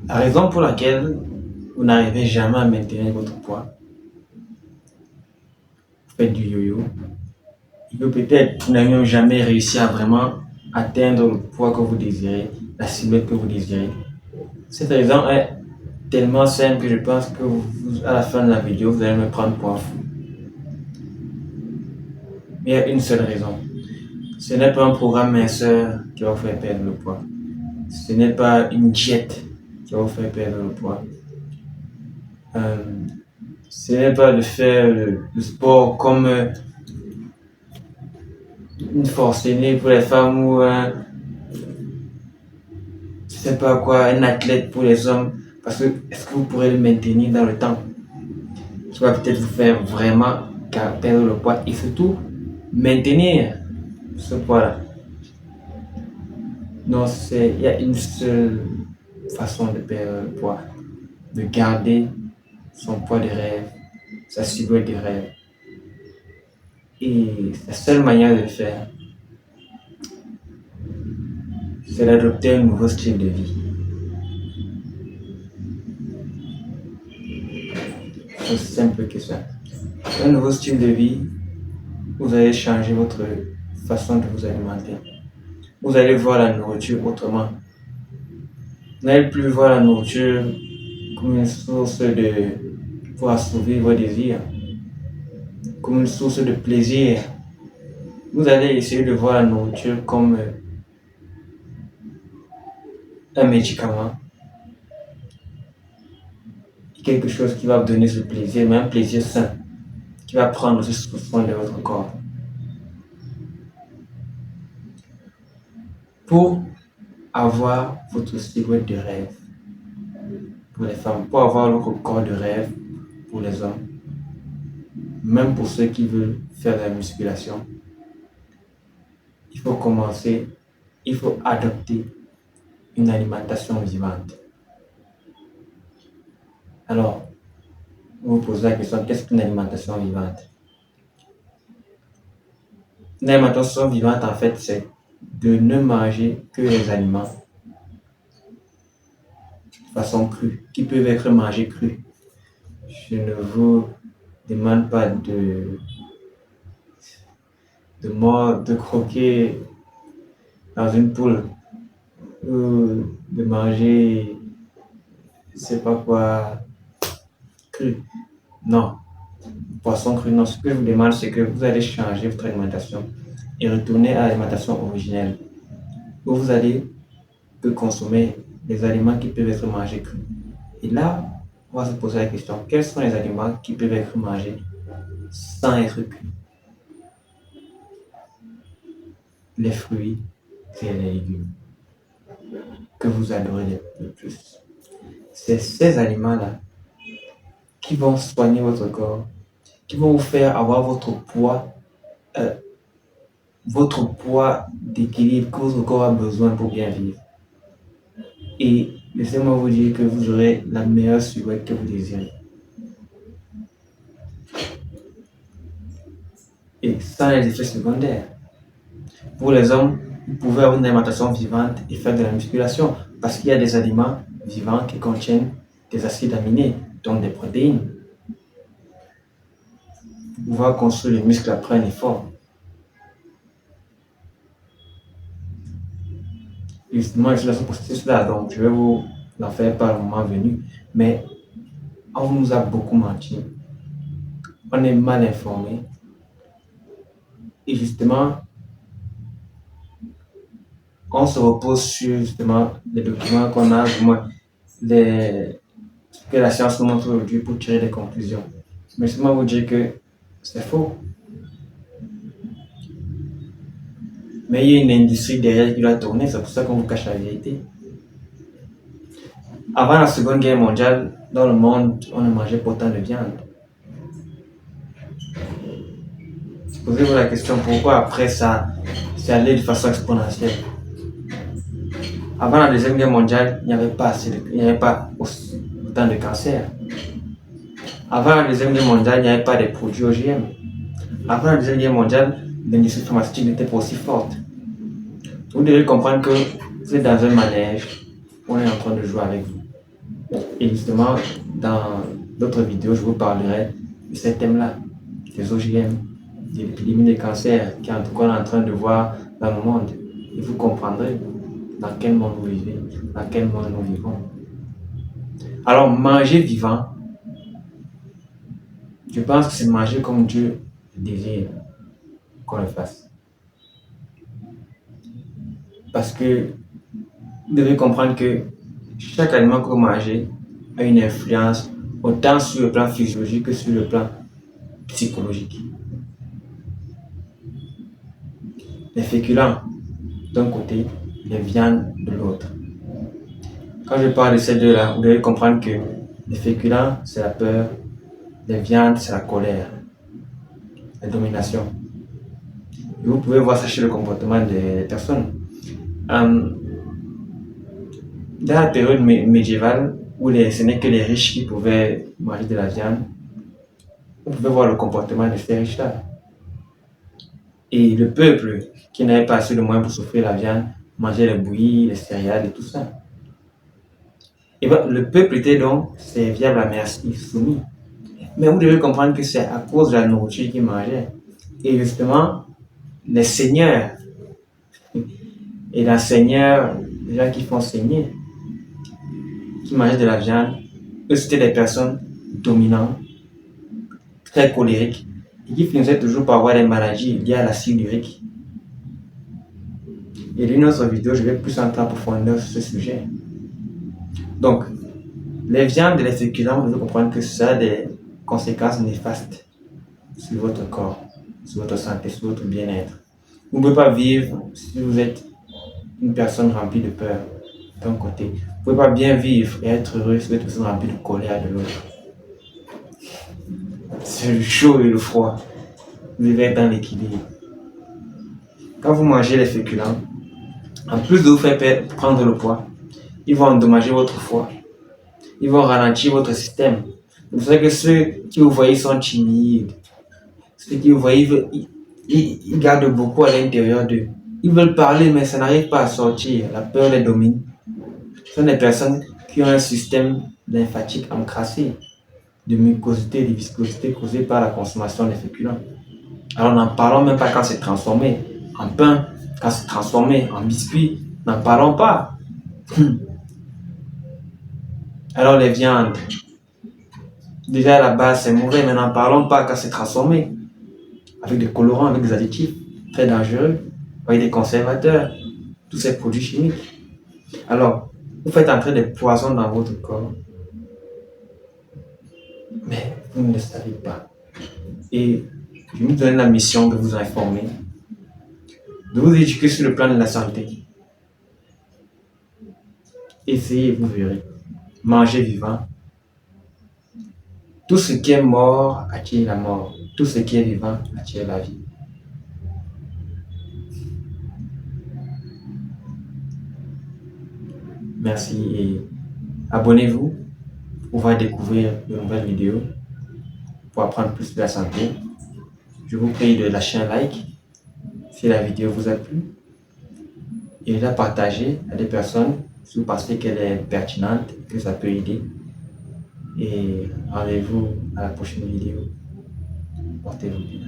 La raison pour laquelle vous n'arrivez jamais à maintenir votre poids, vous faites du yo-yo, et que peut-être vous n'avez jamais réussi à vraiment atteindre le poids que vous désirez, la silhouette que vous désirez. Cette raison est tellement simple que je pense que à la fin de la vidéo, vous allez me prendre pour un fou. Mais il y a une seule raison. Ce n'est pas un programme minceur qui va vous faire perdre le poids. Ce n'est pas une diète qui va vous faire perdre le poids. Euh, ce n'est pas de faire le sport comme une force aînée pour les femmes ou je sais pas quoi, un athlète pour les hommes. Parce que est-ce que vous pourrez le maintenir dans le temps? Ça va peut-être vous faire vraiment perdre le poids et surtout maintenir ce poids-là. Non, il y a une seule façon de perdre le poids, de garder son poids de rêve, sa silhouette de rêve. Et la seule manière de le faire, c'est d'adopter un nouveau style de vie. C'est aussi simple que ça. Un nouveau style de vie, vous allez changer votre façon de vous alimenter. Vous allez voir la nourriture autrement. Vous n'allez plus voir la nourriture comme une source pour assouvir vos désirs, comme une source de plaisir. Vous allez essayer de voir la nourriture comme un médicament, quelque chose qui va vous donner ce plaisir, mais un plaisir sain, qui va prendre aussi soin de votre corps. Pour avoir votre silhouette de rêve pour les femmes, pour avoir votre corps de rêve pour les hommes, même pour ceux qui veulent faire de la musculation, il faut commencer, il faut adopter une alimentation vivante. Alors, vous vous posez la question, qu'est-ce qu'une alimentation vivante? Une alimentation vivante, en fait, c'est de ne manger que les aliments de façon crue, qui peuvent être mangés crus. Je ne vous demande pas de croquer dans une poule ou de manger, je sais pas quoi, cru. Non, poisson cru, non. Ce que je vous demande, c'est que vous allez changer votre alimentation et retourner à l'alimentation originelle, où vous allez consommer des aliments qui peuvent être mangés crus. Et là, on va se poser la question, quels sont les aliments qui peuvent être mangés sans être cuits? Les fruits et les légumes que vous adorez le plus. C'est ces aliments-là qui vont soigner votre corps, qui vont vous faire avoir votre poids d'équilibre que votre corps a besoin pour bien vivre. Et laissez-moi vous dire que vous aurez la meilleure silhouette que vous désirez. Et sans les effets secondaires. Pour les hommes, vous pouvez avoir une alimentation vivante et faire de la musculation parce qu'il y a des aliments vivants qui contiennent des acides aminés, donc des protéines. Pour pouvoir construire les muscles après un effort. Et justement, je suis là pour cela, donc je vais vous en faire par le moment venu. Mais on nous a beaucoup menti. On est mal informé. Et justement, on se repose sur justement les documents qu'on a, ce que la science nous montre aujourd'hui pour tirer des conclusions. Mais justement vous dire que c'est faux. Mais il y a une industrie derrière qui doit tourner, c'est pour ça qu'on vous cache la vérité. Avant la Seconde Guerre mondiale, dans le monde, on ne mangeait pas autant de viande. Posez-vous la question, pourquoi après ça, c'est allé de façon exponentielle? Avant la Deuxième Guerre mondiale, il n'y avait pas autant de cancers. Avant la Deuxième Guerre mondiale, il n'y avait pas de produits OGM. Avant la Deuxième Guerre mondiale, l'industrie pharmaceutique n'était pas aussi forte. Vous devez comprendre que vous êtes dans un manège, on est en train de jouer avec vous. Et justement, dans d'autres vidéos, je vous parlerai de ces thèmes-là, des OGM, de l'épidémie des cancers qui est en tout cas en train de voir dans le monde. Et vous comprendrez dans quel monde vous vivez, dans quel monde nous vivons. Alors, manger vivant, je pense que c'est manger comme Dieu désire qu'on le fasse. Parce que vous devez comprendre que chaque aliment que vous mangez a une influence autant sur le plan physiologique que sur le plan psychologique. Les féculents d'un côté, les viandes de l'autre. Quand je parle de ces deux-là, vous devez comprendre que les féculents, c'est la peur, les viandes, c'est la colère, la domination. Et vous pouvez voir ça chez le comportement des personnes. Dans la période médiévale, où ce n'est que les riches qui pouvaient manger de la viande, vous pouvez voir le comportement de ces riches-là. Et le peuple qui n'avait pas assez de moyens pour s'offrir la viande, mangeait les bouillies, les céréales et tout ça. Et bien, le peuple était donc serviable à merci, soumis. Mais vous devez comprendre que c'est à cause de la nourriture qu'ils mangeaient. Et justement, les seigneurs et les seigneurs, les gens qui font saigner, qui mangeaient de la viande, eux c'était des personnes dominantes, très colériques, et qui finissaient toujours par avoir des maladies liées à l'acide urique. Et dans une autre vidéo, je vais plus entrer en profondeur sur ce sujet. Donc, les viandes et les féculents, vous devez comprendre que ça a des conséquences néfastes sur votre corps, sur votre santé, sur votre bien-être. Vous ne pouvez pas vivre si vous êtes une personne remplie de peur d'un côté. Vous ne pouvez pas bien vivre et être heureux si vous êtes une personne remplie de colère de l'autre. C'est le chaud et le froid. Vous devez être dans l'équilibre. Quand vous mangez les féculents, en plus de vous faire prendre le poids, ils vont endommager votre foie. Ils vont ralentir votre système. Vous savez que ceux qui vous voyez sont timides. Ceux qui vous voyez, ils gardent beaucoup à l'intérieur d'eux. Ils veulent parler, mais ça n'arrive pas à sortir. La peur les domine. Ce sont des personnes qui ont un système lymphatique encrassé, de mucosité, de viscosité causée par la consommation des féculents. Alors n'en parlons même pas quand c'est transformé en pain, quand c'est transformé en biscuit. N'en parlons pas. Alors les viandes, déjà à la base c'est mauvais, mais n'en parlons pas quand c'est transformé avec des colorants, avec des additifs très dangereux, avec des conservateurs, tous ces produits chimiques. Alors, vous faites entrer des poisons dans votre corps, mais vous ne le savez pas. Et je vous donne la mission de vous informer, de vous éduquer sur le plan de la santé. Essayez, vous verrez. Mangez vivant. Tout ce qui est mort attire la mort. Tout ce qui est vivant attire la vie. Merci et abonnez-vous pour pouvoir découvrir de nouvelles vidéos, pour apprendre plus de la santé. Je vous prie de lâcher un like si la vidéo vous a plu et de la partager à des personnes si vous pensez qu'elle est pertinente, que ça peut aider. Et rendez-vous à la prochaine vidéo. Portez-vous bien.